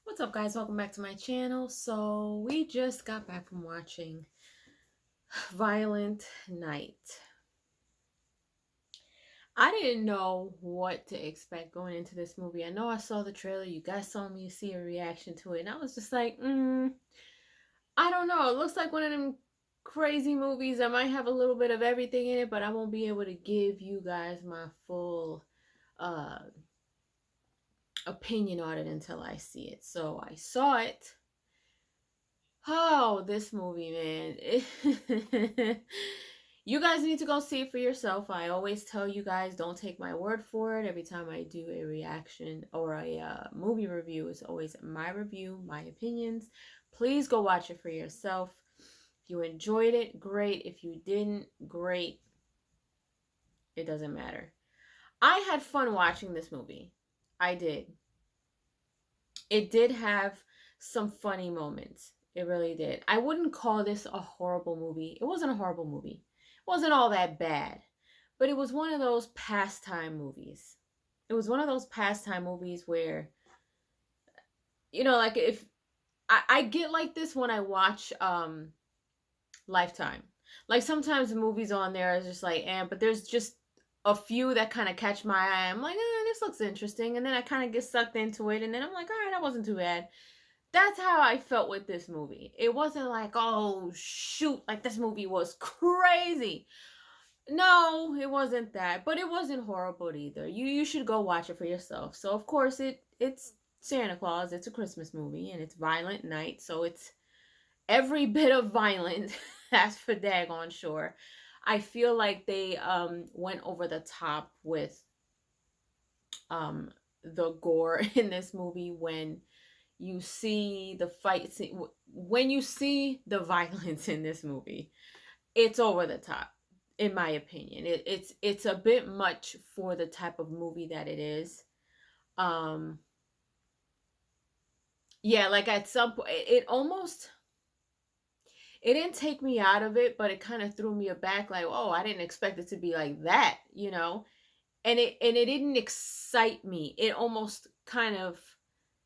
What's up, guys? Welcome back to my channel. So we just got back from watching Violent Night. I didn't know what to expect going into this movie. I know I saw the trailer. You guys saw me see a reaction to it. And I was just like, I don't know. It looks like one of them crazy movies that might have a little bit of everything in it, but I won't be able to give you guys my full uh, opinion on it until I see it. So I saw it. Oh, this movie, man. You guys need to go see it for yourself. I always tell you guys, don't take my word for it. Every time I do a reaction or a movie review, it's always my review, my opinions. Please go watch it for yourself. If you enjoyed it, great. If you didn't, great. It doesn't matter. I had fun watching this movie. I did. It did have some funny moments. It really did. I wouldn't call this a horrible movie. It wasn't a horrible movie. It wasn't all that bad. But it was one of those pastime movies. It was one of those pastime movies where, like if I get like this when I watch Lifetime. Like sometimes the movies on there is just like, but there's just a few that kind of catch my eye. I'm like, this looks interesting. And then I kind of get sucked into it. And then I'm like, all right, that wasn't too bad. That's how I felt with this movie. It wasn't like, oh shoot, like this movie was crazy. No, it wasn't that, but it wasn't horrible either. You should go watch it for yourself. So of course it's Santa Claus. It's a Christmas movie and it's Violent Night, so it's every bit of violent. That's for daggone sure. I feel like they went over the top with the gore in this movie when you see the fight scene, when you see the violence in this movie, it's over the top, in my opinion. It's a bit much for the type of movie that it is. Yeah, like at some point, it didn't take me out of it, but it kind of threw me aback. Like, oh, I didn't expect it to be like that. And it didn't excite me. It almost kind of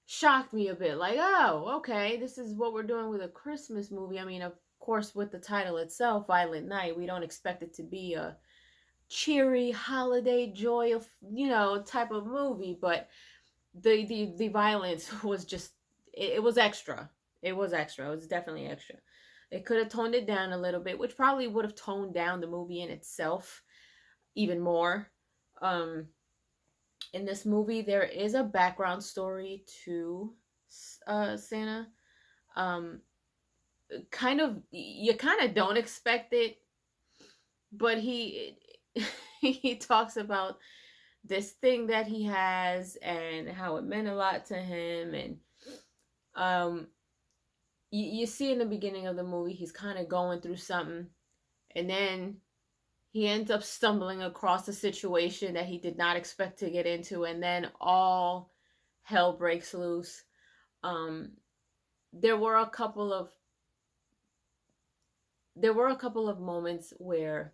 shocked me a bit. Like, oh, okay, this is what we're doing with a Christmas movie. I mean, of course, with the title itself, Violent Night, we don't expect it to be a cheery holiday joy of type of movie, but the violence was just it was extra. It was extra. It was definitely extra. They could have toned it down a little bit, which probably would have toned down the movie in itself even more. In this movie, there is a background story to Santa. Um, you kind of don't expect it, but he talks about this thing that he has and how it meant a lot to him, and um, you see in the beginning of the movie he's kind of going through something, and then he ends up stumbling across a situation that he did not expect to get into, and then all hell breaks loose. Um, there were a couple of moments where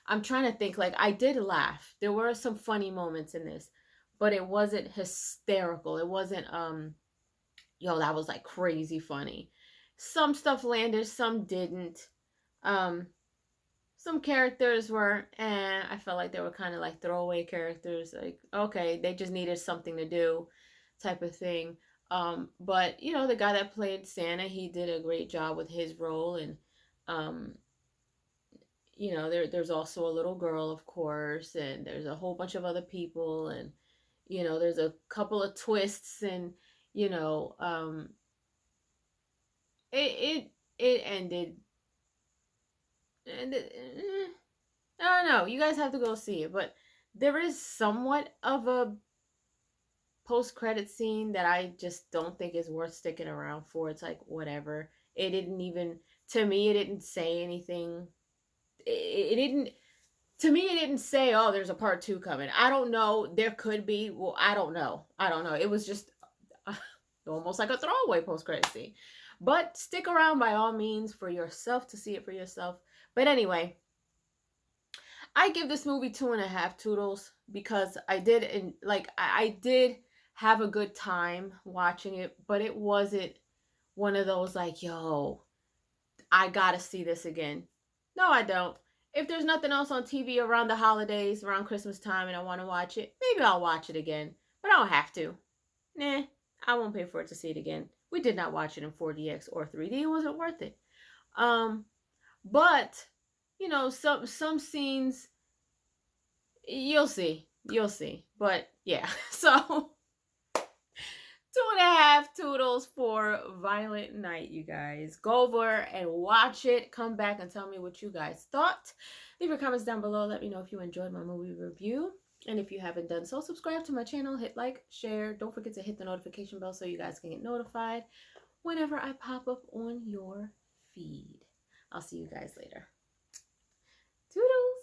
I'm trying to think. Like, I did laugh. There were some funny moments in this, but it wasn't hysterical. It wasn't that was like crazy funny. Some stuff landed, some didn't. Um, some characters were, and I felt like they were kind of like throwaway characters. Like, okay, they just needed something to do, type of thing. But the guy that played Santa, he did a great job with his role, and um, there's also a little girl, of course, and there's a whole bunch of other people, and there's a couple of twists, and you know, um, it ended, and I don't know. You guys have to go see it, but there is somewhat of a post credit scene that I just don't think is worth sticking around for. It's like whatever. It didn't even to me. It didn't say anything. It didn't to me. It didn't say, "Oh, there's a part two coming." I don't know. There could be. Well, I don't know. I don't know. It was just almost like a throwaway post credit scene. But stick around by all means for yourself to see it for yourself. But anyway, I give this movie 2.5 toodles because I did have a good time watching it, but it wasn't one of those like, yo, I gotta see this again. No, I don't. If there's nothing else on TV around the holidays, around Christmas time, and I want to watch it, maybe I'll watch it again. But I don't have to. Nah, I won't pay for it to see it again. We did not watch it in 4DX or 3D. It wasn't worth it. But you know, some scenes you'll see. You'll see. But yeah, so 2.5 toodles for Violent Night, you guys. Go over and watch it. Come back and tell me what you guys thought. Leave your comments down below. Let me know if you enjoyed my movie review. And if you haven't done so, subscribe to my channel. Hit like, share. Don't forget to hit the notification bell so you guys can get notified whenever I pop up on your feed. I'll see you guys later. Toodles!